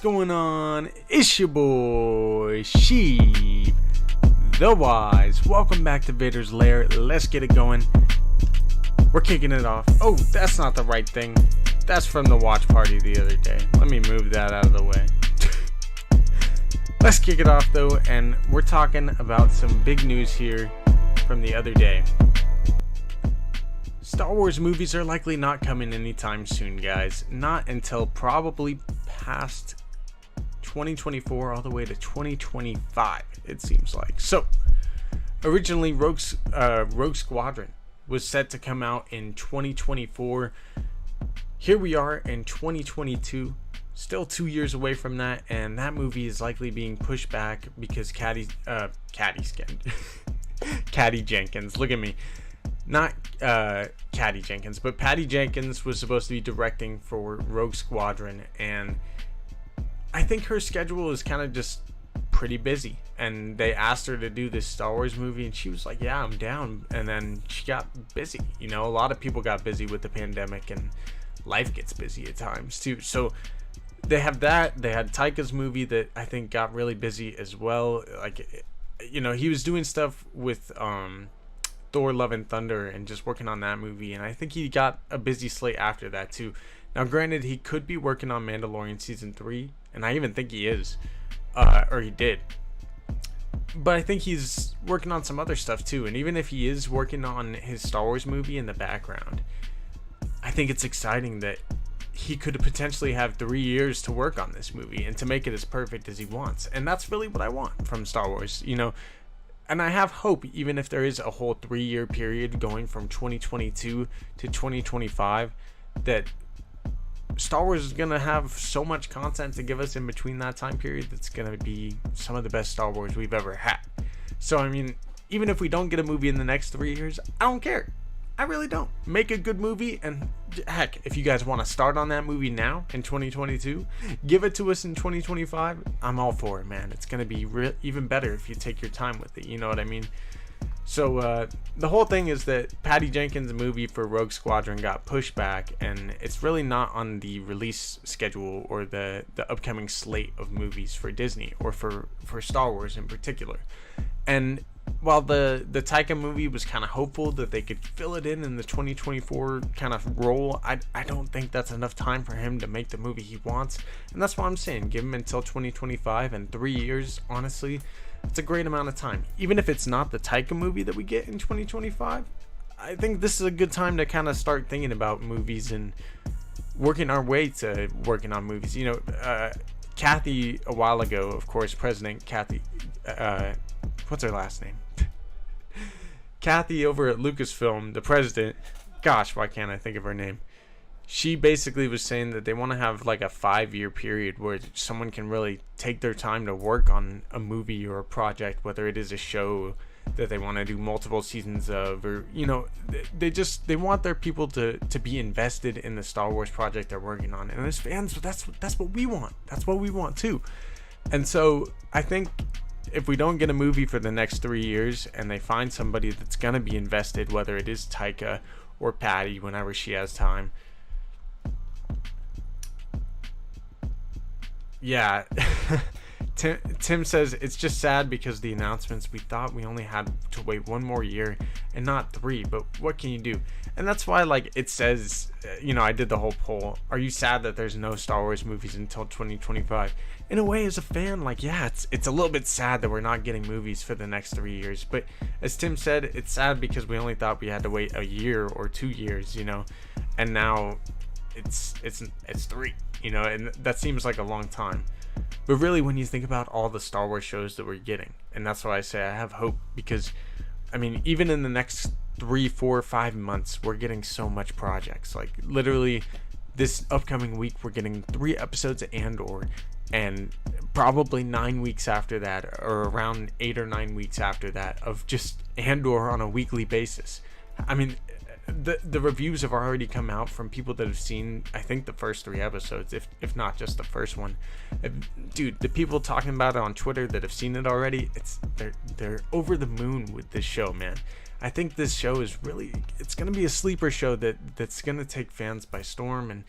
going on? It's your boy Sheep the Wise. Welcome back to Vader's Lair. Let's get it going. We're kicking it off. Oh, that's not the right thing. That's from the watch party the other day. Let me move that out of the way. Let's kick it off though, and we're talking about some big news here from the other day. Star Wars movies are likely not coming anytime soon, guys. Not until probably past 2024 all the way to 2025, it seems like. So, originally Rogue Squadron was set to come out in 2024. Here we are in 2022, still 2 years away from that, and that movie is likely being pushed back because Patty Jenkins, look at me. Not Patty Jenkins, but Patty Jenkins was supposed to be directing for Rogue Squadron, and I think her schedule is kind of just pretty busy, and they asked her to do this Star Wars movie, and she was like, yeah, I'm down. And then she got busy. You know, a lot of people got busy with the pandemic, and life gets busy at times too. So they have that. They had Taika's movie that I think got really busy as well. Like, you know, he was doing stuff with Thor Love and Thunder and just working on that movie, and I think he got a busy slate after that too. Now granted, he could be working on Mandalorian season 3, and I even think he is, or he did, but I think he's working on some other stuff too. And even if he is working on his Star Wars movie in the background, I think it's exciting that he could potentially have 3 years to work on this movie and to make it as perfect as he wants. And that's really what I want from Star Wars, you know. And I have hope, even if there is a whole 3-year period going from 2022 to 2025, that Star Wars is going to have so much content to give us in between that time period that's going to be some of the best Star Wars we've ever had. So, I mean, even if we don't get a movie in the next 3 years, I don't care. I really don't. Make a good movie, and heck, if you guys want to start on that movie now in 2022, give it to us in 2025. I'm all for it, man. It's going to be even better if you take your time with it. You know what I mean? So the whole thing is that Patty Jenkins' movie for Rogue Squadron got pushed back, and it's really not on the release schedule or the upcoming slate of movies for Disney or for Star Wars in particular. And while the Taika movie was kind of hopeful that they could fill it in the 2024 kind of role, I don't think that's enough time for him to make the movie he wants. And that's why I'm saying give him until 2025, and 3 years, honestly, it's a great amount of time. Even if it's not the Taika movie that we get in 2025, I think this is a good time to kind of start thinking about movies and working our way to working on movies. You know, Kathy, a while ago, of course, President Kathy, what's her last name? Kathy over at Lucasfilm, the president. Gosh, why can't I think of her name? She basically was saying that they want to have like a 5-year period where someone can really take their time to work on a movie or a project, whether it is a show that they want to do multiple seasons of, or, you know, they want their people to be invested in the Star Wars project they're working on. And as fans, that's what we want. That's what we want too. And so I think if we don't get a movie for the next 3 years and they find somebody that's going to be invested, whether it is Taika or Patty whenever she has time. Yeah. Tim says it's just sad because the announcements, we thought we only had to wait 1 more year and not 3, but what can you do? And that's why, like, it says, you know, I did the whole poll, are you sad that there's no Star Wars movies until 2025? In a way, as a fan, like, yeah, it's a little bit sad that we're not getting movies for the next 3 years, but as Tim said, it's sad because we only thought we had to wait a year or 2 years, you know, and now it's 3, you know, and that seems like a long time. But really, when you think about all the Star Wars shows that we're getting, and that's why I say I have hope, because, I mean, even in the next 3, 4, 5 months, we're getting so much projects. Like, literally, this upcoming week, we're getting 3 episodes of Andor, and probably 9 weeks after that, or around 8 or 9 weeks after that, of just Andor on a weekly basis. I mean, the reviews have already come out from people that have seen, I think, the first 3 episodes, if not just the first one. Dude, the people talking about it on Twitter that have seen it already, they're over the moon with this show, man. I think this show is really, it's going to be a sleeper show that's going to take fans by storm, and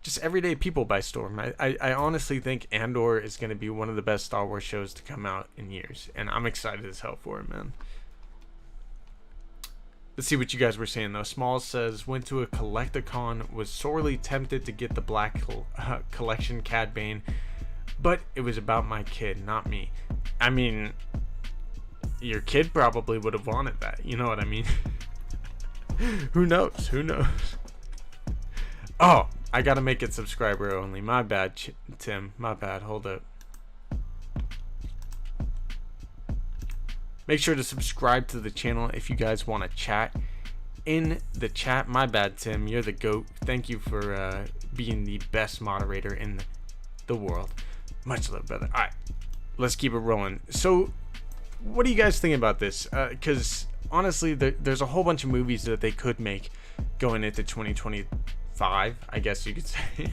just everyday people by storm. I honestly think Andor is going to be one of the best Star Wars shows to come out in years, and I'm excited as hell for it, man. Let's see what you guys were saying though. Small says, went to a Collecticon, was sorely tempted to get the Black Collection Cad Bane, but it was about my kid, not me. I mean, your kid probably would have wanted that. You know what I mean? Who knows? Who knows? Oh, I gotta make it subscriber only. My bad, Tim. My bad. Hold up. Make sure to subscribe to the channel if you guys want to chat in the chat. My bad, Tim. You're the GOAT. Thank you for being the best moderator in the world. Much love, brother. All right, let's keep it rolling. So, what do you guys think about this? Because honestly, there's a whole bunch of movies that they could make going into 2025, I guess you could say.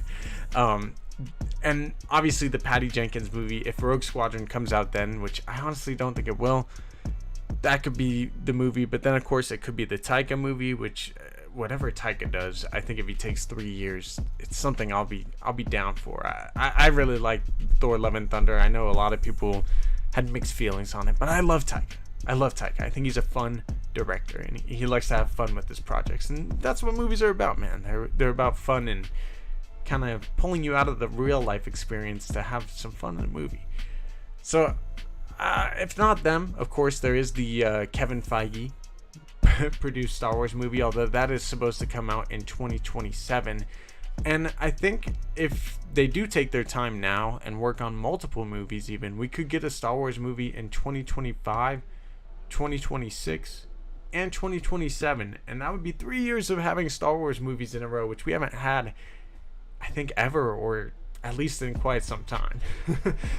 And obviously the Patty Jenkins movie, if Rogue Squadron comes out then, which I honestly don't think it will, that could be the movie. But then of course it could be the Taika movie, which whatever Taika does, I think if he takes 3 years, it's something I'll be down for. I really like Thor: Love and Thunder. I know a lot of people had mixed feelings on it, but I love Taika. I think he's a fun director, and he likes to have fun with his projects, and that's what movies are about, man. They're about fun and kind of pulling you out of the real life experience to have some fun in a movie. So if not them, of course there is the Kevin Feige produced Star Wars movie, although that is supposed to come out in 2027. And I think if they do take their time now and work on multiple movies, even, we could get a Star Wars movie in 2025, 2026, and 2027. And that would be 3 years of having Star Wars movies in a row, which we haven't had, I think, ever, or at least in quite some time.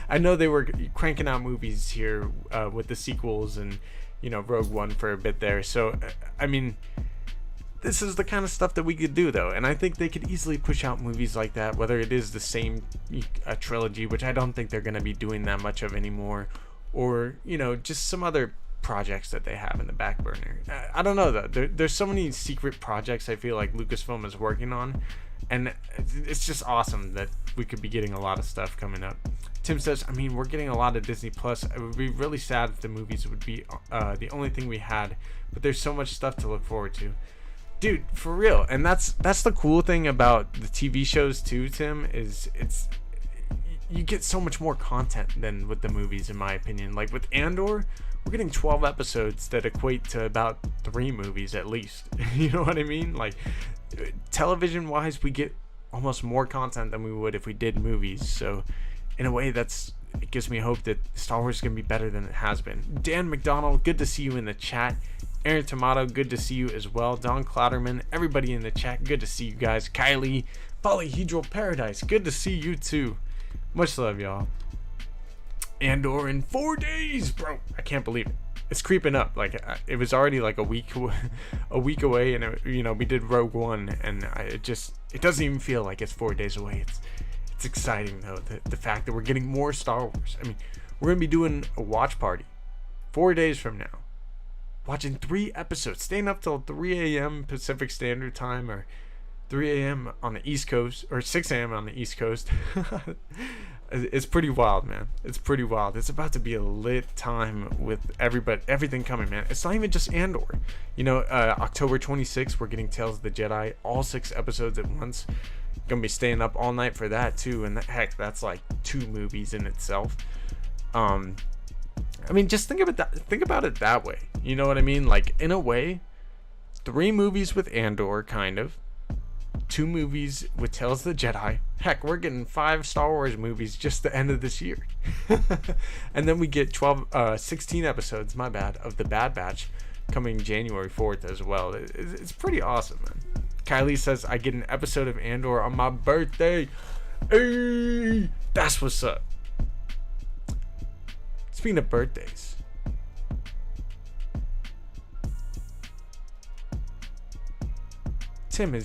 I know they were cranking out movies here with the sequels and, you know, Rogue One for a bit there. So, I mean, this is the kind of stuff that we could do, though. And I think they could easily push out movies like that, whether it is the same trilogy, which I don't think they're going to be doing that much of anymore, or, you know, just some other projects that they have in the back burner. I don't know, though. There's so many secret projects I feel like Lucasfilm is working on. And it's just awesome that we could be getting a lot of stuff coming up. Tim says, I mean, we're getting a lot of Disney Plus. It would be really sad if the movies would be the only thing we had. But there's so much stuff to look forward to. Dude, for real. And that's the cool thing about the TV shows too, Tim, is you get so much more content than with the movies, in my opinion. Like with Andor, we're getting 12 episodes that equate to about 3 movies at least. You know what I mean? Like, television wise, we get almost more content than we would if we did movies. So in a way, it gives me hope that Star Wars is going to be better than it has been. Dan McDonald, good to see you in the chat. Aaron Tomato, good to see you as well. Don Clouderman, everybody in the chat, good to see you guys. Kylie, Polyhedral Paradise, good to see you too. Much love, y'all. Andor in 4 days, bro. I can't believe it. It's creeping up. Like, it was already like a week away, and you know, we did Rogue One, and it doesn't even feel like it's 4 days away. It's exciting though, the fact that we're getting more Star Wars. I mean, we're gonna be doing a watch party 4 days from now, watching 3 episodes, staying up till 3 a.m. Pacific Standard Time, or 3 a.m. on the East Coast, or 6 a.m. on the East Coast. It's pretty wild, man. It's pretty wild. It's about to be a lit time with everything coming, man. It's not even just Andor. You know, October 26th, we're getting Tales of the Jedi, all 6 episodes at once. Gonna be staying up all night for that too, and heck, that's like 2 movies in itself. I mean, just think about it that way. You know what I mean? Like, in a way, 3 movies with Andor, kind of. 2 movies with Tales of the Jedi. Heck, we're getting 5 Star Wars movies just the end of this year. And then we get 16 episodes, my bad, of The Bad Batch coming January 4th as well. It's pretty awesome, man. Kylie says, I get an episode of Andor on my birthday. Hey, that's what's up. Speaking of birthdays, Tim,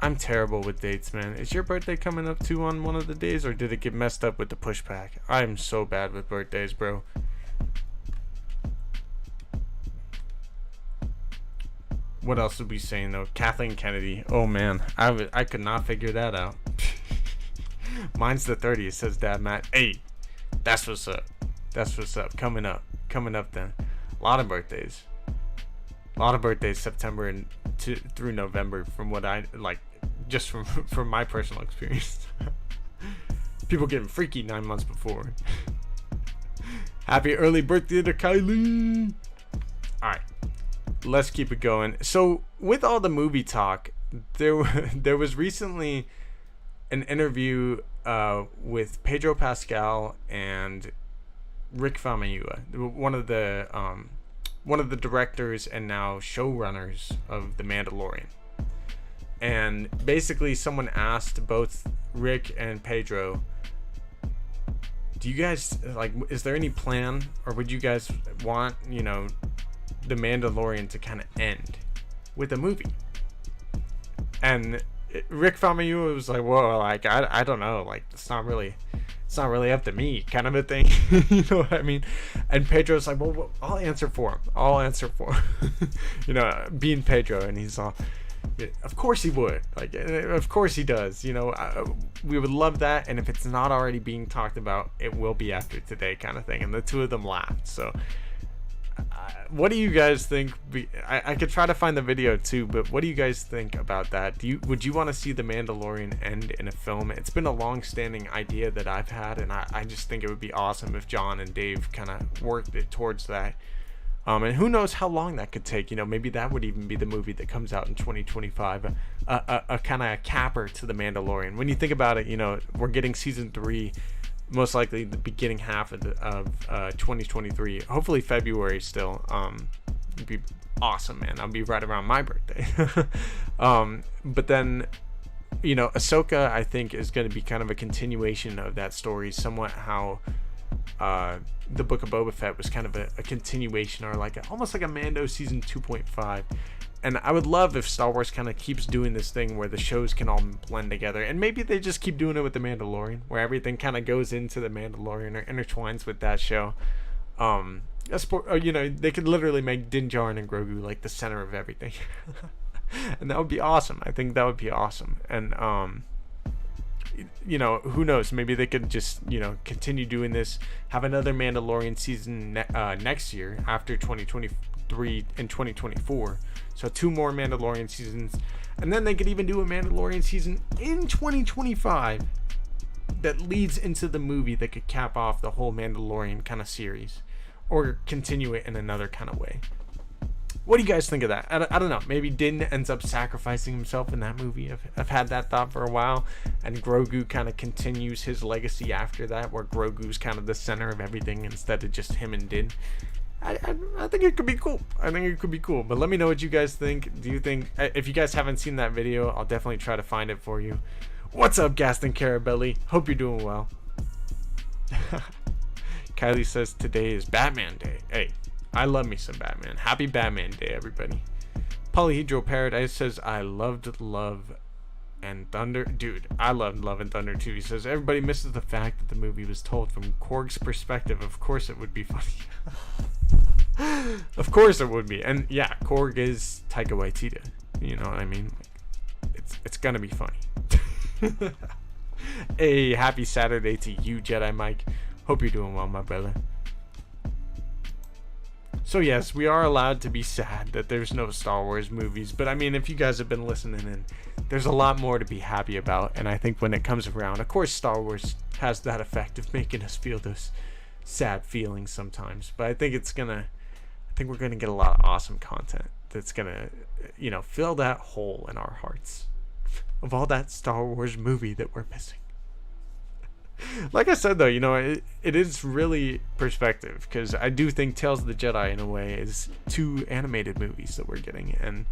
I'm terrible with dates, man. Is your birthday coming up too on one of the days, or did it get messed up with the pushback? I am so bad with birthdays, bro. what else would we saying though? Kathleen Kennedy. Oh man, I could not figure that out. Mine's the 30th, says Dad Matt. Hey, that's what's up. That's what's up. Coming up then. A lot of birthdays. September and through November, from what I like, just from my personal experience. People getting freaky 9 months before. Happy early birthday to Kylie. All right, let's keep it going. So with all the movie talk, there was recently an interview with Pedro Pascal and Rick Famuyiwa, one of the directors and now showrunners of The Mandalorian. And basically someone asked both Rick and Pedro, do you guys, like, is there any plan, or would you guys want, you know, The Mandalorian to kind of end with a movie? And Rick Famuyiwa was like, well, like, I don't know, like, it's not really up to me, kind of a thing. You know what I mean? And Pedro's like, well, I'll answer for him. You know, being Pedro, and he's all, of course he would, like, of course he does, you know. We would love that, and if it's not already being talked about, it will be after today, kind of thing. And the two of them laughed. So what do you guys think? I could try to find the video too, but what do you guys think about that? Would you want to see The Mandalorian end in a film? It's been a long-standing idea that I've had, and I just think it would be awesome if John and Dave kind of worked it towards that. And who knows how long that could take? You know, maybe that would even be the movie that comes out in 2025, a kind of capper to The Mandalorian. When you think about it, you know, we're getting season 3, most likely the beginning half of 2023, hopefully February still. It'd be awesome, man. I'll be right around my birthday. But then, you know, Ahsoka, I think, is going to be kind of a continuation of that story, somewhat how the Book of Boba Fett was kind of a continuation, or like almost like a Mando season 2.5. And I would love if Star Wars kind of keeps doing this thing where the shows can all blend together, and maybe they just keep doing it with The Mandalorian, where everything kind of goes into The Mandalorian or intertwines with that show. You know, they could literally make Din Djarin and Grogu like the center of everything. And that would be awesome. I think that would be awesome. And you know, who knows, maybe they could just, you know, continue doing this, have another Mandalorian season next year after 2023 and 2024. So 2 more Mandalorian seasons, and then they could even do a Mandalorian season in 2025 that leads into the movie that could cap off the whole Mandalorian kind of series, or continue it in another kind of way. What do you guys think of that? I don't know. Maybe Din ends up sacrificing himself in that movie. I've had that thought for a while, and Grogu kind of continues his legacy after that, where Grogu's kind of the center of everything instead of just him and Din. I think it could be cool. But let me know what you guys think. Do you think, if you guys haven't seen that video, I'll definitely try to find it for you. What's up, Gaston Carabelli? Hope you're doing well. Kylie says today is Batman Day. Hey, I love me some Batman. Happy Batman Day, everybody. Polyhedral Paradise says, I loved Love and Thunder. Dude, I loved Love and Thunder too. He says, everybody misses the fact that the movie was told from Korg's perspective. Of course it would be funny. Of course it would be. And yeah, Korg is Taika Waititi. You know what I mean? It's gonna be funny. Hey, happy Saturday to you, Jedi Mike. Hope you're doing well, my brother. So yes, we are allowed to be sad that there's no Star Wars movies, but I mean, if you guys have been listening in, there's a lot more to be happy about. And I think when it comes around, of course Star Wars has that effect of making us feel those sad feelings sometimes, but I think we're gonna get a lot of awesome content that's gonna, you know, fill that hole in our hearts of all that Star Wars movie that we're missing. Like I said, though, you know, it is really perspective, because I do think Tales of the Jedi, in a way, is 2 animated movies that we're getting, and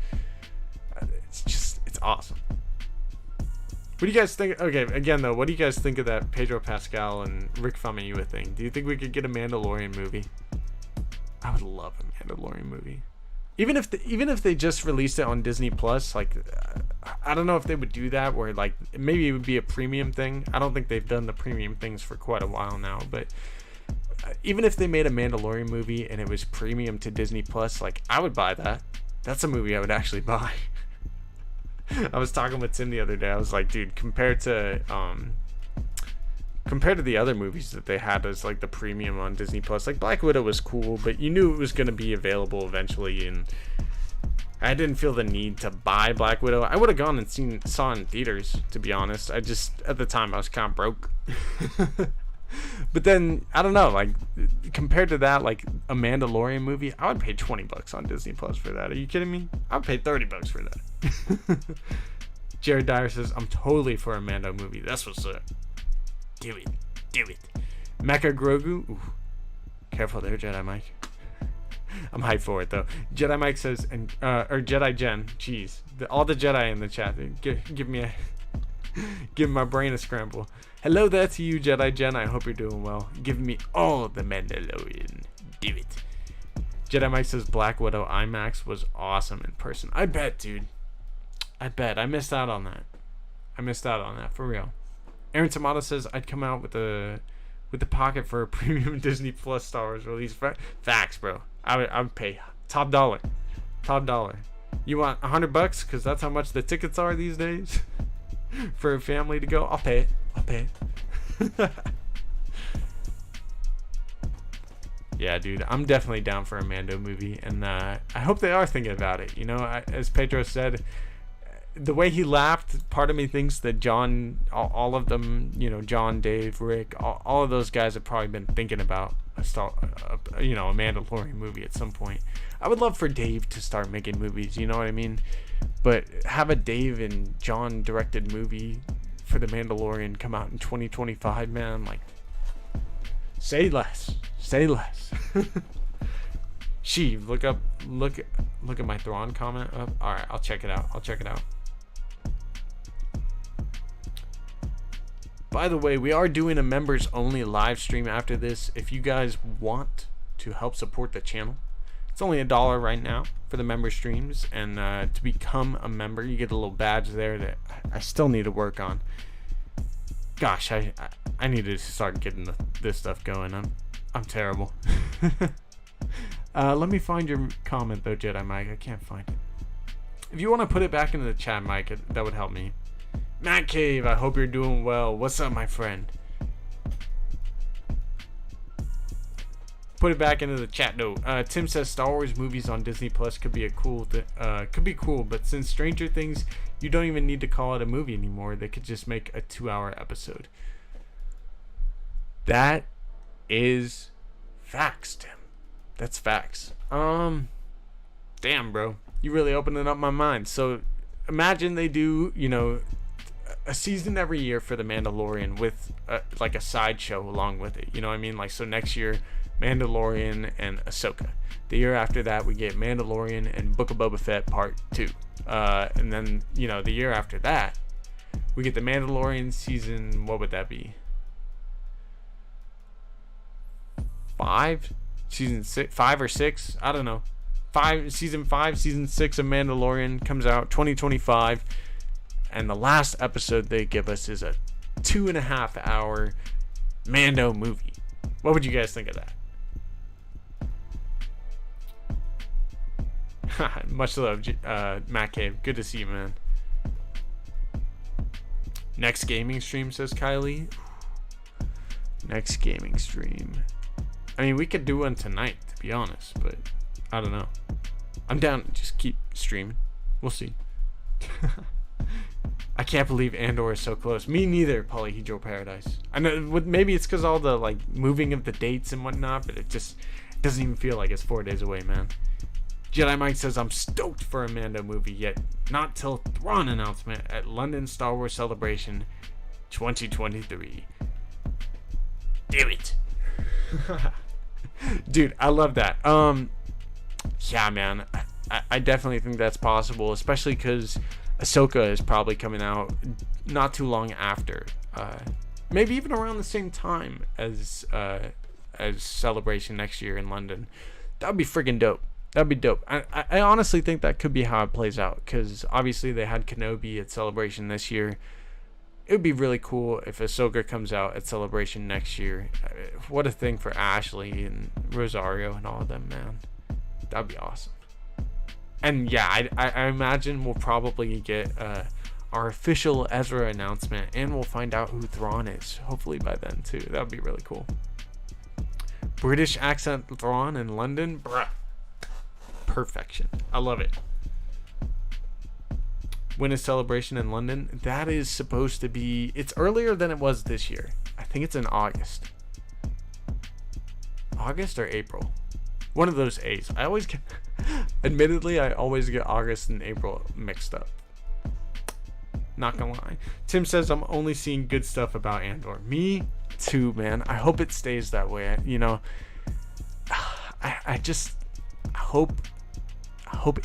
it's awesome. What do you guys think? Okay, again, though, what do you guys think of that Pedro Pascal and Rick Famuyiwa thing? Do you think we could get a Mandalorian movie? I would love a Mandalorian movie. Even if they just released it on Disney Plus, like, I don't know if they would do that, where like maybe it would be a premium thing. I don't think they've done the premium things for quite a while now, but even if they made a Mandalorian movie and it was premium to Disney Plus, like, I would buy that. That's a movie I would actually buy. I was talking with Tim the other day. I was like, dude, compared to the other movies that they had as like the premium on Disney Plus, like Black Widow was cool, but you knew it was going to be available eventually, and I didn't feel the need to buy Black Widow. I would have gone and saw it in theaters, to be honest. I just, at the time, I was kind of broke. But then, I don't know, like, compared to that, like, a Mandalorian movie, I would pay $20 on Disney Plus for that. Are you kidding me? I would pay $30 for that. Jared Dyer says, I'm totally for a Mando movie. That's what's up. Do it. Do it. Mecha Grogu. Ooh. Careful there, Jedi Mike. I'm hyped for it, though. Jedi Mike says, or Jedi Jen. Jeez. All the Jedi in the chat. Give me my brain a scramble. Hello there to you, Jedi Jen. I hope you're doing well. Give me all the Mandalorian. Do it. Jedi Mike says Black Widow IMAX was awesome in person. I bet, dude. I bet. I missed out on that. For real. Aaron Tomato says I'd come out with the pocket for a premium Disney Plus Star Wars release. Facts, bro. I would pay top dollar. You want $100? Because that's how much the tickets are these days. For a family to go, I'll pay it. Yeah, dude, I'm definitely down for a Mando movie, and I hope they are thinking about it. You know, as Pedro said, the way he laughed, part of me thinks that John, all of them, you know, John, Dave, Rick, all of those guys have probably been thinking about a Mandalorian movie at some point. I would love for Dave to start making movies, you know what I mean? But have a Dave and John directed movie for the Mandalorian come out in 2025, man. Like, say less. Sheev, look at my Thrawn comment up. All right, I'll check it out. By the way, we are doing a members only live stream after this. If you guys want to help support the channel, it's only $1 right now for the member streams, and to become a member, you get a little badge there that I still need to work on. Gosh, I need to start getting this stuff going. I'm terrible. Let me find your comment though, Jedi Mike. I can't find it. If you want to put it back into the chat, Mike, that would help me. Matt Cave, I hope you're doing well. What's up, my friend? Put it back into the chat though. Tim says Star Wars movies on Disney Plus could be cool, but since Stranger Things, you don't even need to call it a movie anymore. They could just make a 2-hour episode. That is facts, Tim. That's facts. Damn, bro, you really opening up my mind. So imagine they do, you know, a season every year for the Mandalorian with like a sideshow along with it. You know what I mean? Like, so next year, Mandalorian and Ahsoka. The year after that, we get Mandalorian and Book of Boba Fett Part 2. And then, you know, the year after that, we get the Mandalorian season, what would that be? 5? Season 6? 5 or 6? I don't know. Season 5, Season 6 of Mandalorian comes out 2025. And the last episode they give us is a 2.5-hour Mando movie. What would you guys think of that? Much love, Matt Cave. Good to see you, man. Next gaming stream, says Kylie. Next gaming stream. I mean, we could do one tonight, to be honest, but I don't know. I'm down to just keep streaming. We'll see. I can't believe Andor is so close. Me neither, Polyhedral Paradise. I know, maybe it's because all the like moving of the dates and whatnot, but it doesn't even feel like it's 4 days away, man. Jedi Mike says, I'm stoked for a Mando movie, yet not till Thrawn announcement at London Star Wars Celebration 2023. Do it. Dude, I love that. Yeah, man. I definitely think that's possible, especially because Ahsoka is probably coming out not too long after. Maybe even around the same time as Celebration next year in London. That would be friggin' dope. That'd be dope. I honestly think that could be how it plays out, because obviously they had Kenobi at Celebration this year. It would be really cool if Ahsoka comes out at Celebration next year. What a thing for Ashley and Rosario and all of them, man. That'd be awesome. And yeah, I imagine we'll probably get our official Ezra announcement, and we'll find out who Thrawn is. Hopefully by then too. That would be really cool. British accent Thrawn in London, bruh. Perfection. I love it. When is Celebration in London? That is supposed to be... It's earlier than it was this year. I think it's in August. August or April? One of those A's. I always get... Admittedly, I always get August and April mixed up. Not gonna lie. Tim says I'm only seeing good stuff about Andor. Me too, man. I hope it stays that way. You know, I just hope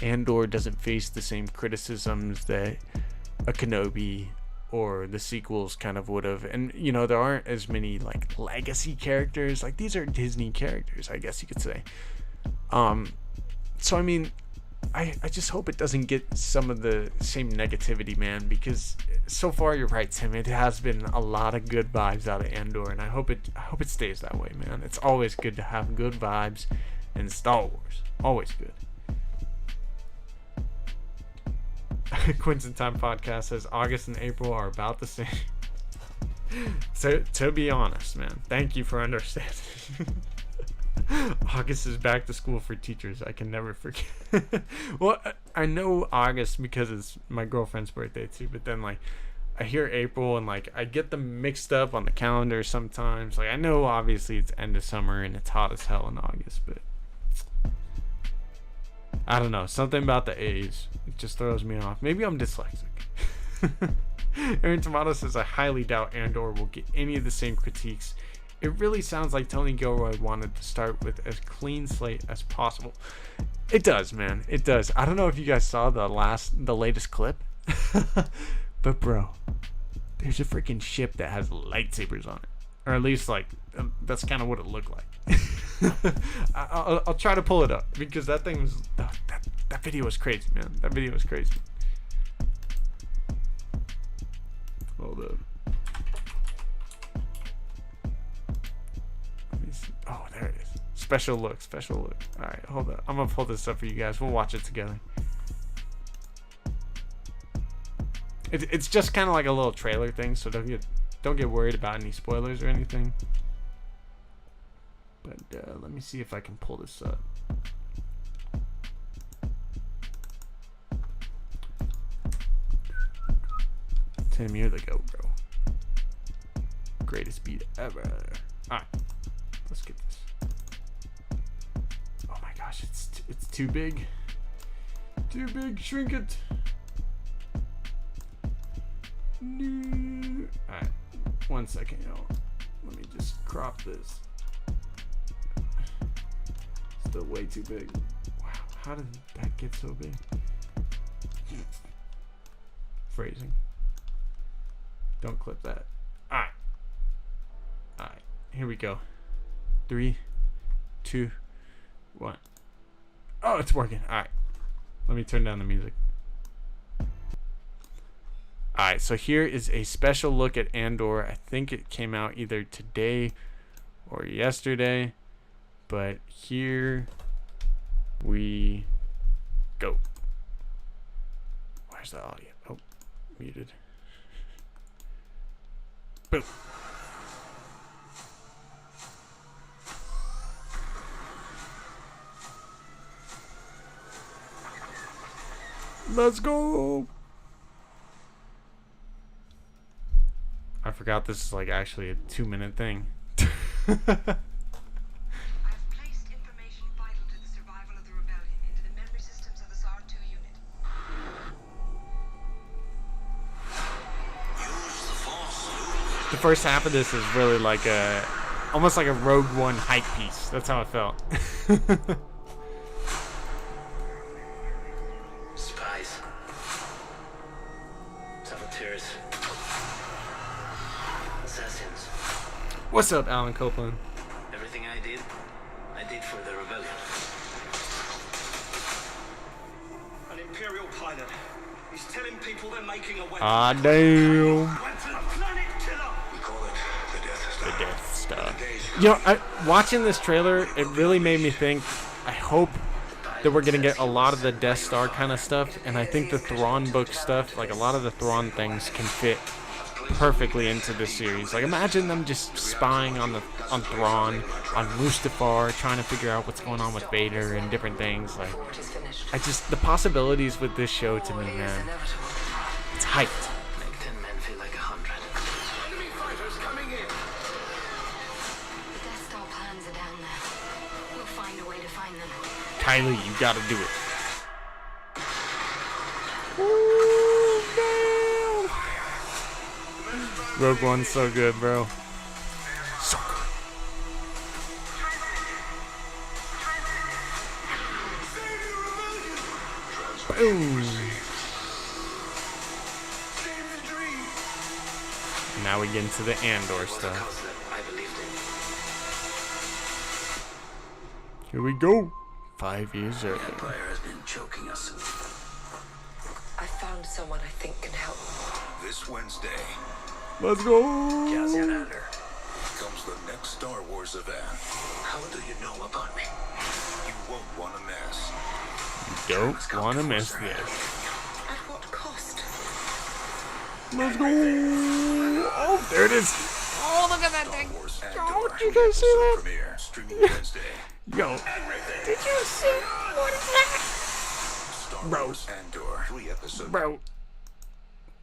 Andor doesn't face the same criticisms that a Kenobi or the sequels kind of would have. And you know, there aren't as many like legacy characters. Like, these are Disney characters, I guess you could say. So I mean, I just hope it doesn't get some of the same negativity, man, because so far you're right, Tim. It has been a lot of good vibes out of Andor, and I hope it stays that way, man. It's always good to have good vibes in Star Wars. Always good. Quentin Time Podcast says August and April are about the same. To be honest, man, thank you for understanding. August is back to school for teachers. I can never forget. Well, I know August because it's my girlfriend's birthday too, but then like I hear April and like I get them mixed up on the calendar sometimes. Like, I know obviously it's end of summer and it's hot as hell in August, but I don't know, something about the A's, it just throws me off. Maybe I'm dyslexic. Aaron Tomato says I highly doubt Andor will get any of the same critiques. It really sounds like Tony Gilroy wanted to start with as clean slate as possible. It does, man. It does. I don't know if you guys saw the latest clip, but bro, there's a freaking ship that has lightsabers on it, or at least like that's kind of what it looked like. I'll try to pull it up because that thing was that video was crazy, man. That video was crazy. Hold up. Oh, there it is. Special look. All right, hold up. I'm gonna pull this up for you guys. We'll watch it together. It's just kind of like a little trailer thing, so don't get worried about any spoilers or anything. But let me see if I can pull this up. Tim, you're the GoPro. Greatest beat ever. All right. Let's get this. Oh my gosh, it's too big. Too big, shrink it. No. Alright, 1 second, y'all. Let me just crop this. Still way too big. Wow, how did that get so big? Phrasing. Don't clip that. Alright. Alright, here we go. 3, 2, 1. Oh, it's working. Alright. Let me turn down the music. Alright, so here is a special look at Andor. I think it came out either today or yesterday. But here we go. Where's the audio? Oh, muted. Boom. Let's go. I forgot this is like actually a 2-minute thing. I've placed information vital to the survival of the rebellion into the memory systems of the SAR-2 unit. The first half of this is really like almost like a Rogue One hype piece. That's how it felt. What's up, Alan Copeland? Everything I did for the rebellion. An Imperial pilot. He's telling people they're making a weapon. Ah, damn. A planet killer. We call it the Death Star. You know, watching this trailer, it really made me think, I hope that we're gonna get a lot of the Death Star kind of stuff, and I think the Thrawn book stuff, like a lot of the Thrawn things, can fit perfectly into this series. Like, imagine them just spying on Thrawn, on Mustafar, trying to figure out what's going on with Vader and different things. Like, the possibilities with this show to me, man, it's hyped. Make 10 men feel like 100. Enemy fighters coming in. The Death Star plans are down there. We'll find a way to find them. Kylie, you gotta do it. Rogue One's so good, bro. So good. Boom. Now we get into the Andor stuff. I believed in. Here we go. 5 years earlier. The Empire has been choking us. I found someone I think can help. This Wednesday Let's go. Cassian Andor. comes the next Star Wars event. How do you know about me? You won't want to miss. Don't want to miss this. At what cost? Let's go. Oh, there it is. Oh, look at that Star thing. Wars Andor. Oh, did you guys see that? Premiere streaming Wednesday. Yo. Did you see? What is that? Star Bro. Wars Andor. 3 episodes. Bro.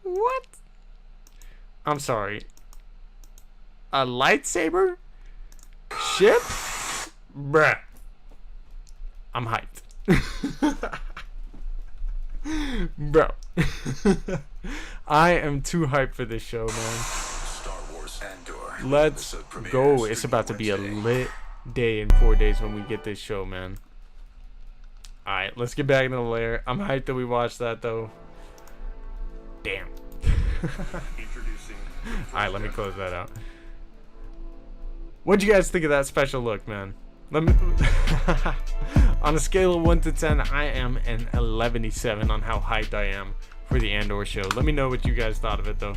What? I'm sorry. A lightsaber? Ship? Bruh. I'm hyped. Bro. I am too hyped for this show, man. Star Wars Andor. Let's Episode premiere go. It's streaming about to be a Wednesday. lit day in 4 days when we get this show, man. Alright, let's get back into the lair. I'm hyped that we watched that, though. Damn. Alright, let me close that out. What'd you guys think of that special look, man? Let me on a scale of 1 to 10, I am an 11-7 on how hyped I am for the Andor show. Let me know what you guys thought of it, though.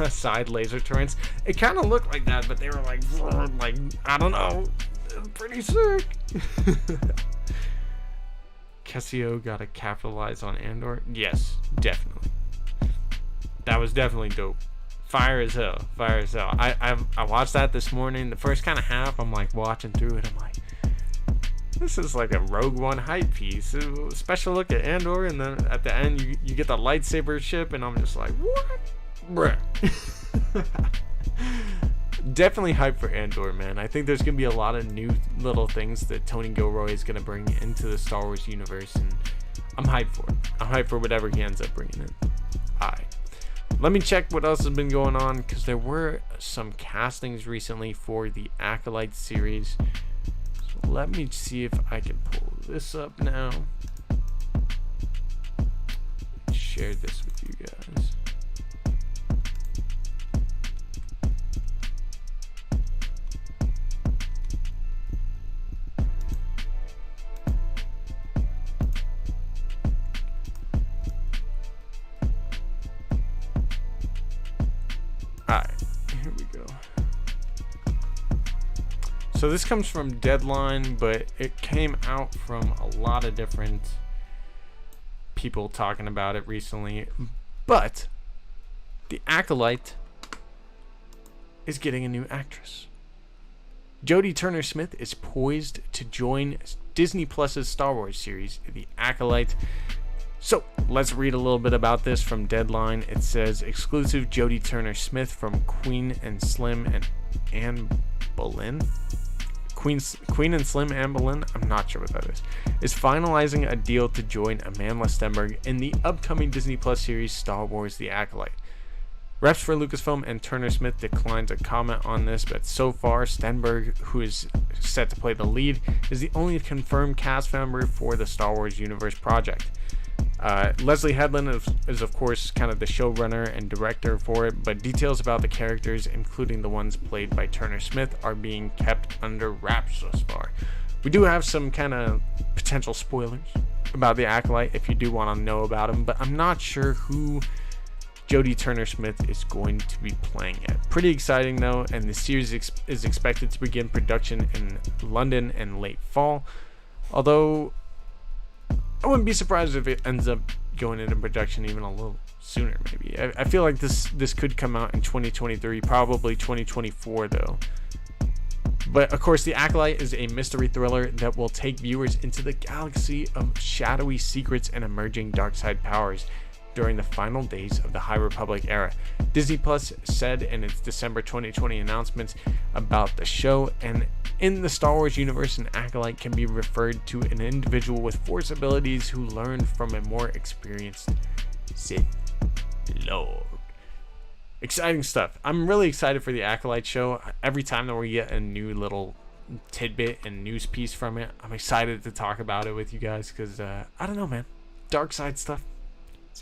Side laser turrets. It kind of looked like that, but they were like I don't know. Pretty sick. Cassio gotta capitalize on Andor. Yes, definitely. That was definitely dope. Fire as hell. Fire as hell. I watched that this morning. The first kind of half, I'm like watching through it. I'm like, this is like a Rogue One hype piece. A special look at Andor, and then at the end you get the lightsaber ship, and I'm just like, what? Bruh. Definitely hype for Andor, man. I think there's gonna be a lot of new little things that Tony Gilroy is gonna bring into the Star Wars universe, and I'm hyped for it. I'm hyped for whatever he ends up bringing in. Alright. Let me check what else has been going on, because there were some castings recently for the Acolyte series. So let me see if I can pull this up now. Share this with you guys. Alright, here we go. So this comes from Deadline, but it came out from a lot of different people talking about it recently. But the Acolyte is getting a new actress. Jodie Turner-Smith is poised to join Disney Plus's Star Wars series, The Acolyte. So, let's read a little bit about this from Deadline. It says, exclusive Jodie Turner-Smith from Queen and Slim and Anne Boleyn. Queen and Slim Anne Boleyn, I'm not sure what that is finalizing a deal to join Amanda Stenberg in the upcoming Disney Plus series Star Wars The Acolyte. Reps for Lucasfilm and Turner-Smith declined to comment on this, but so far, Stenberg, who is set to play the lead, is the only confirmed cast member for the Star Wars Universe project. Leslie Headland is of course kind of the showrunner and director for it, but details about the characters, including the ones played by Turner-Smith, are being kept under wraps thus far. We do have some kind of potential spoilers about the Acolyte if you do want to know about him, but I'm not sure who Jodie Turner-Smith is going to be playing yet. Pretty exciting though, and the series is expected to begin production in London in late fall. Although I wouldn't be surprised if it ends up going into production even a little sooner. Maybe I feel like this could come out in 2023, probably 2024 though. But of course, The Acolyte is a mystery thriller that will take viewers into the galaxy of shadowy secrets and emerging dark side powers during the final days of the High Republic era. Disney Plus said in its December 2020 announcements about the show, and in the Star Wars universe, an Acolyte can be referred to an individual with Force abilities who learned from a more experienced Sith Lord. Exciting stuff. I'm really excited for the Acolyte show. Every time that we get a new little tidbit and news piece from it, I'm excited to talk about it with you guys because I don't know, man. Dark side stuff. It's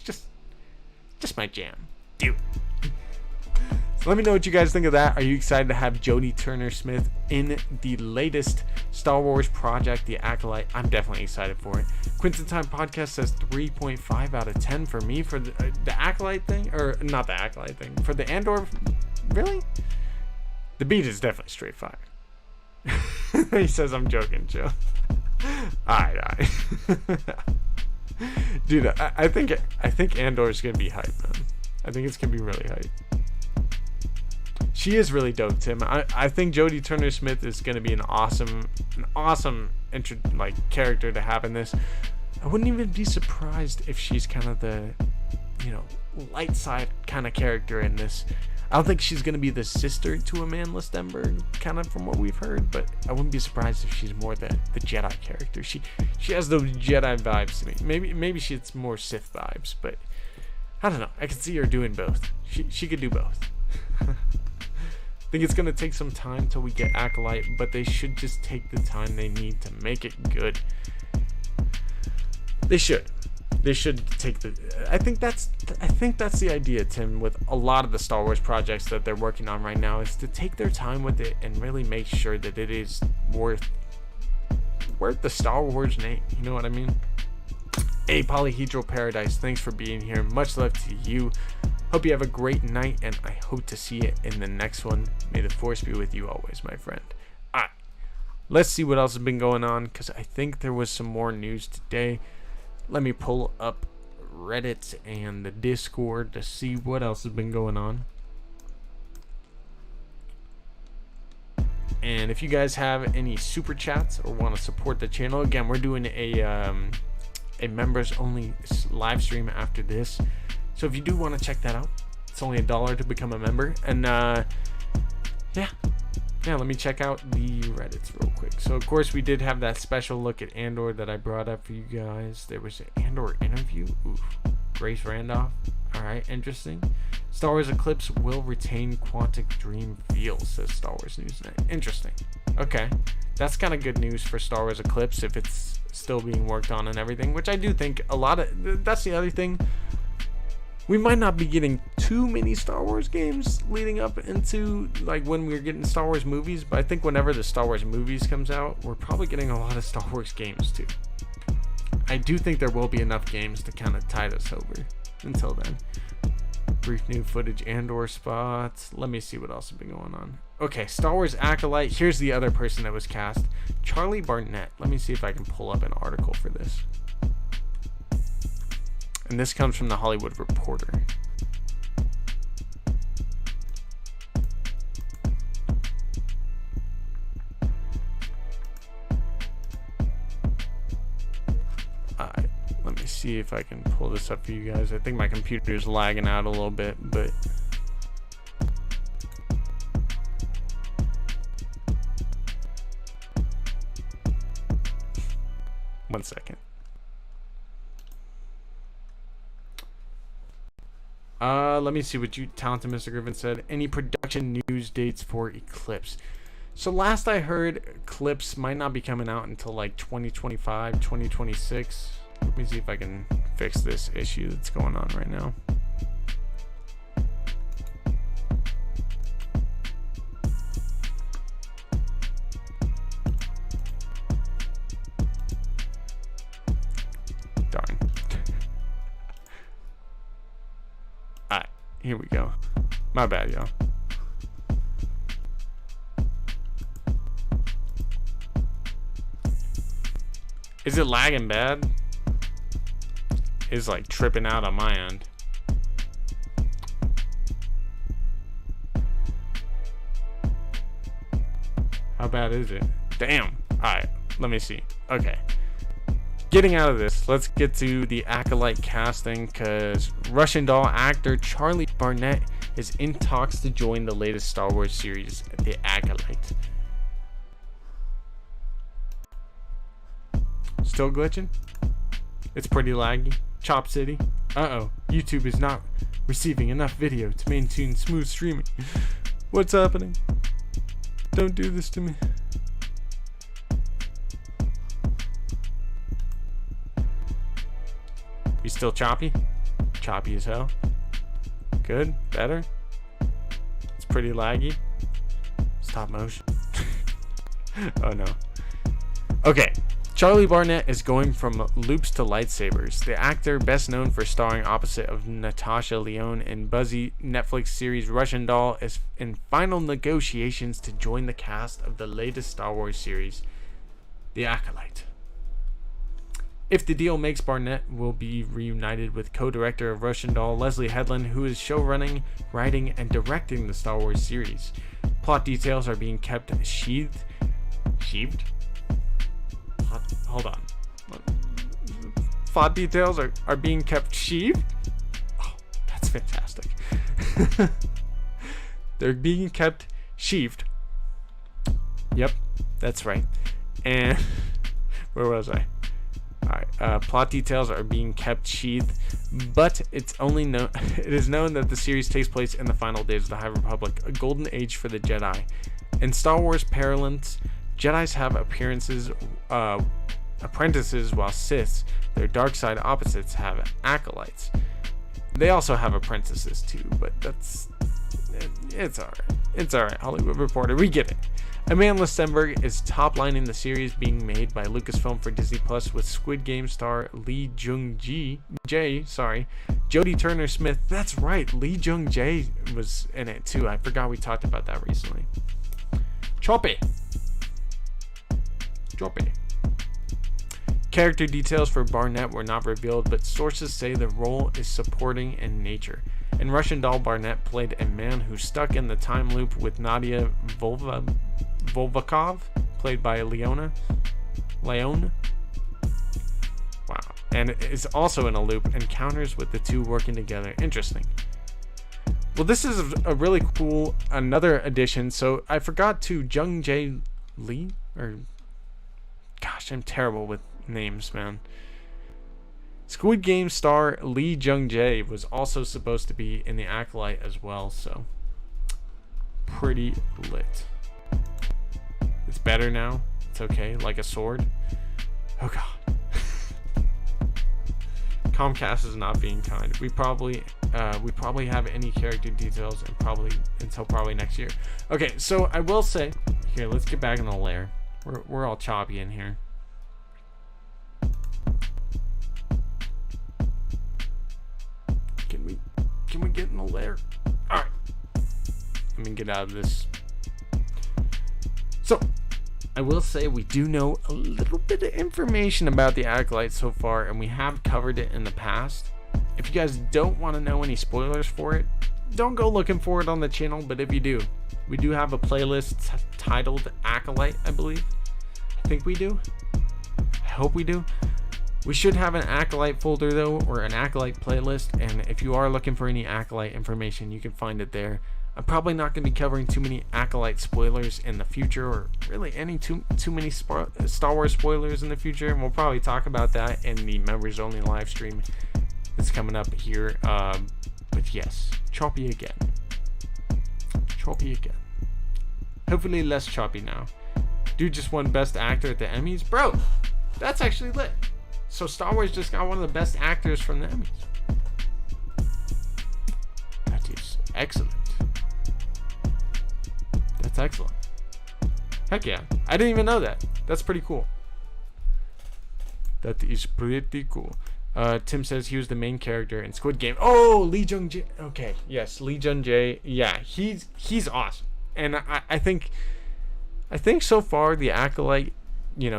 just my jam. Dude. So let me know what you guys think of that. Are you excited to have Jodie Turner-Smith in the latest Star Wars project, The Acolyte? I'm definitely excited for it. Quinton Time Podcast says 3.5 out of 10 for me for the Acolyte thing. Or not the Acolyte thing. For the Andor. Really? The beat is definitely straight fire. He says I'm joking, Joe. Alright. Dude, I think Andor is gonna be hype, man. I think it's gonna be really hype. She is really dope, Tim. I think Jodie Turner-Smith is gonna be an awesome character to have in this. I wouldn't even be surprised if she's kind of the, light side kind of character in this. I don't think she's gonna be the sister to Amandla Stenberg, kind of from what we've heard, but I wouldn't be surprised if she's more the Jedi character. She has those Jedi vibes to me. Maybe she's more Sith vibes, but I don't know. I could see her doing both. She could do both. I think it's gonna take some time till we get Acolyte, but they should just take the time they need to make it good. They should take the. I think that's the idea, Tim, with a lot of the Star Wars projects that they're working on right now, is to take their time with it and really make sure that it is worth the Star Wars name. You know what I mean? Hey, Polyhedral Paradise, thanks for being here. Much love to you. Hope you have a great night, and I hope to see you in the next one. May the Force be with you always, my friend. Alright, let's see what else has been going on, because I think there was some more news today. Let me pull up Reddit and the Discord to see what else has been going on. And if you guys have any super chats or want to support the channel, again, we're doing a members only live stream after this. So if you do want to check that out, it's only $1 to become a member. And yeah, let me check out the Reddits real quick. So of course we did have that special look at Andor that I brought up for you guys. There was an Andor interview. Oof. Grace Randolph. Alright, interesting. Star Wars Eclipse will retain Quantic Dream feel, says Star Wars Newsnet. Interesting. Okay. That's kind of good news for Star Wars Eclipse if it's still being worked on and everything, which I do think a lot of. That's the other thing. We might not be getting too many Star Wars games leading up into like when we're getting Star Wars movies, but I think whenever the Star Wars movies comes out, we're probably getting a lot of Star Wars games too. I do think there will be enough games to kind of tide us over until then. Brief new footage Andor spots. Let me see what else has been going on. Okay, Star Wars Acolyte. Here's the other person that was cast. Charlie Barnett. Let me see if I can pull up an article for this. And this comes from the Hollywood Reporter. Alright, let me see if I can pull this up for you guys. I think my computer is lagging out a little bit, but one second. Let me see what you, Talented Mr. Griffin, said. Any production news dates for Eclipse? So last I heard, Eclipse might not be coming out until like 2025, 2026. Let me see if I can fix this issue that's going on right now. Darn. Alright, here we go. My bad, y'all. Is it lagging bad? It's like tripping out on my end. How bad is it? Damn. Alright, let me see. Okay. Getting out of this, let's get to the Acolyte casting, because Russian doll actor Charlie Barnett is in talks to join the latest Star Wars series, The Acolyte. Still glitching? It's pretty laggy. Chop City. Uh-oh. YouTube is not receiving enough video to maintain smooth streaming. What's happening? Don't do this to me. You still choppy? Choppy as hell. Good? Better? It's pretty laggy. Stop motion. Oh no. Okay. Charlie Barnett is going from loops to lightsabers. The actor, best known for starring opposite of Natasha Lyonne in buzzy Netflix series Russian Doll, is in final negotiations to join the cast of the latest Star Wars series, The Acolyte. If the deal makes, Barnett will be reunited with co-director of Russian Doll, Leslie Headland, who is showrunning, writing, and directing the Star Wars series. Plot details are being kept sheathed? Hold on. Plot details are being kept sheathed? Oh, that's fantastic. They're being kept sheathed. Yep, that's right. And where was I? Alright, plot details are being kept sheathed, but it is known that the series takes place in the final days of the High Republic, a golden age for the Jedi. In Star Wars parlance, Jedis have apprentices, while Siths, their dark side opposites, have acolytes. They also have apprentices too, but it's alright. It's alright, Hollywood Reporter, we get it. Amanda Stenberg is top-lining the series being made by Lucasfilm for Disney Plus, with Squid Game star Lee Jung-jae, Jodie Turner-Smith. That's right, Lee Jung-jae was in it too. I forgot we talked about that recently. Choppy. Character details for Barnett were not revealed, but sources say the role is supporting in nature. In Russian Doll, Barnett played a man who stuck in the time loop with Nadia Volvikov, played by Leone. Wow. And is also in a loop, encounters with the two working together. Interesting. Well, this is a really cool, another addition. So I forgot to Jung-jae Lee, or gosh, I'm terrible with names, man. Squid Game star Lee Jung-jae was also supposed to be in The Acolyte as well, so pretty lit. It's better now. It's okay, like a sword. Oh god. Comcast is not being kind. We probably have any character details until probably next year. Okay, so I will say here. Let's get back in the lair. We're all choppy in here. Can we get in the lair? All right. Let me get out of this. So, I will say we do know a little bit of information about the Acolyte so far, and we have covered it in the past. If you guys don't want to know any spoilers for it, don't go looking for it on the channel, but if you do, we do have a playlist titled Acolyte, I believe. I think we do. I hope we do. We should have an Acolyte folder though, or an Acolyte playlist, and if you are looking for any Acolyte information, you can find it there. I'm probably not going to be covering too many Acolyte spoilers in the future, or really any too many Star Wars spoilers in the future, and we'll probably talk about that in the members only live stream that's coming up here. But yes, choppy again. Hopefully less choppy now. Dude just won Best Actor at the Emmys. Bro, that's actually lit. So Star Wars just got one of the best actors from the Emmys. That is excellent. That's excellent. Heck yeah. I didn't even know that. That's pretty cool. That is pretty cool. Tim says he was the main character in Squid Game. Oh, Lee Jung-jae. Okay, yes, Lee Jung-jae. Yeah, he's awesome. And I think so far the Acolyte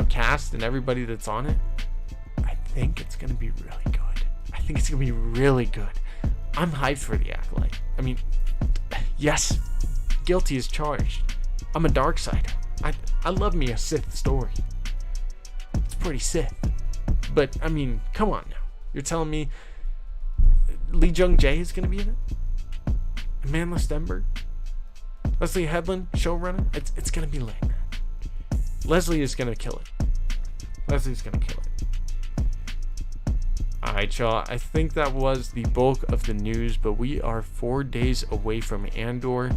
cast and everybody that's on it, I think it's gonna be really good. I think it's gonna be really good. I'm hyped for the Acolyte. I mean, yes, guilty as charged. I'm a Darksider. I love me a Sith story. It's pretty Sith. But I mean, come on now. You're telling me Lee Jung Jae is gonna be in it? Amanda Stenberg? Leslie Headland, showrunner? It's gonna be lit, man. Leslie is gonna kill it. Leslie's gonna kill it. Alright, y'all. I think that was the bulk of the news, but we are 4 days away from Andor.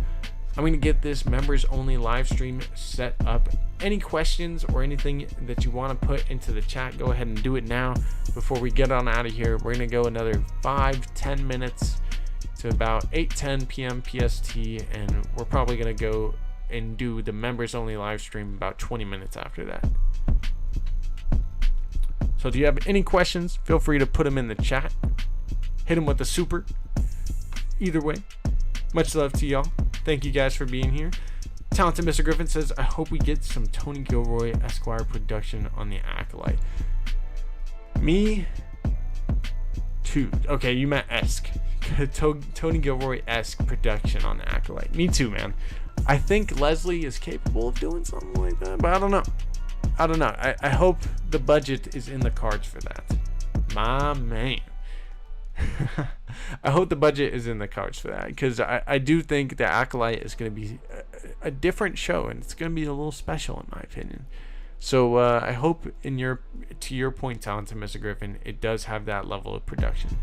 I'm going to get this members only live stream set up. Any questions or anything that you want to put into the chat, go ahead and do it now before we get on out of here. We're going to go another 5-10 minutes to about 8:10 p.m. PST, and we're probably going to go and do the members only live stream about 20 minutes after that. So do you have any questions? Feel free to put them in the chat. Hit them with a super. Either way, much love to y'all. Thank you guys for being here. Talented Mr. Griffin says, I hope we get some Tony Gilroy Esquire production on the Acolyte. Me too. Okay, you meant esque. Tony Gilroy-esque production on the Acolyte. Me too, man. I think Leslie is capable of doing something like that, but I don't know. I hope the budget is in the cards for that. My man. I hope the budget is in the cards for that, because I do think the Acolyte is going to be a different show, and it's going to be a little special in my opinion. So I hope to your point, talented Mr. Griffin, it does have that level of production.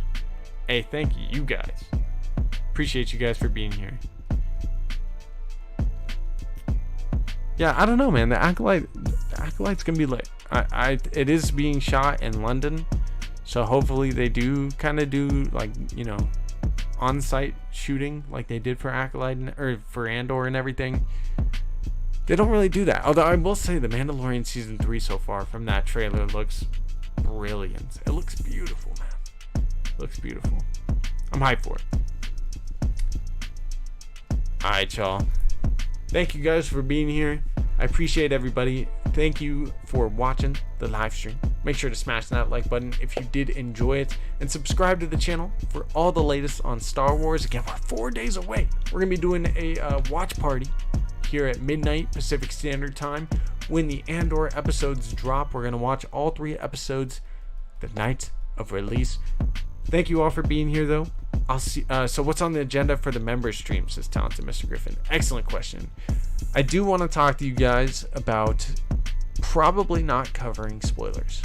Hey, thank you guys. Appreciate you guys for being here. Yeah, I don't know, man. The Acolyte's gonna be lit. It is being shot in London, so hopefully they do kind of do like on-site shooting like they did for Acolyte or for Andor and everything. They don't really do that. Although I will say the Mandalorian season 3 so far from that trailer looks brilliant. It looks beautiful, man. It looks beautiful. I'm hyped for it. All right, y'all. Thank you guys for being here. I appreciate everybody. Thank you for watching the live stream. Make sure to smash that like button if you did enjoy it, and subscribe to the channel for all the latest on Star Wars. Again, we're 4 days away. We're gonna be doing a watch party here at midnight Pacific Standard Time when the Andor episodes drop. We're gonna watch all 3 episodes the night of release. Thank you all for being here, though. I'll see. So what's on the agenda for the members stream, says talented Mr. Griffin. Excellent question. I do want to talk to you guys about probably not covering spoilers.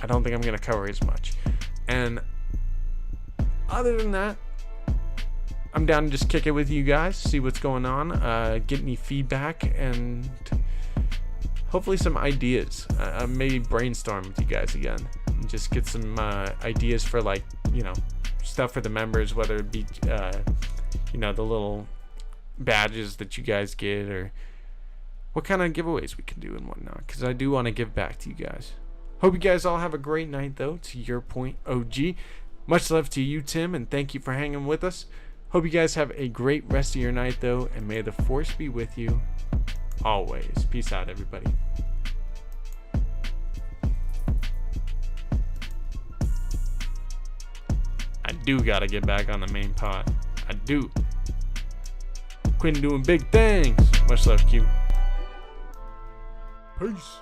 I don't think I'm going to cover as much. And other than that, I'm down to just kick it with you guys, see what's going on, get any feedback, and hopefully some ideas. Maybe brainstorm with you guys again. And just get some ideas for, like, stuff for the members, whether it be the little badges that you guys get, or what kind of giveaways we can do and whatnot, because I do want to give back to you guys. Hope you guys all have a great night, though. To your point, OG, much love to you, Tim, and thank you for hanging with us. Hope you guys have a great rest of your night, though, and may the force be with you always. Peace out, everybody. I do gotta get back on the main pod. I do. Quinn doing big things. Much love, Q. Peace.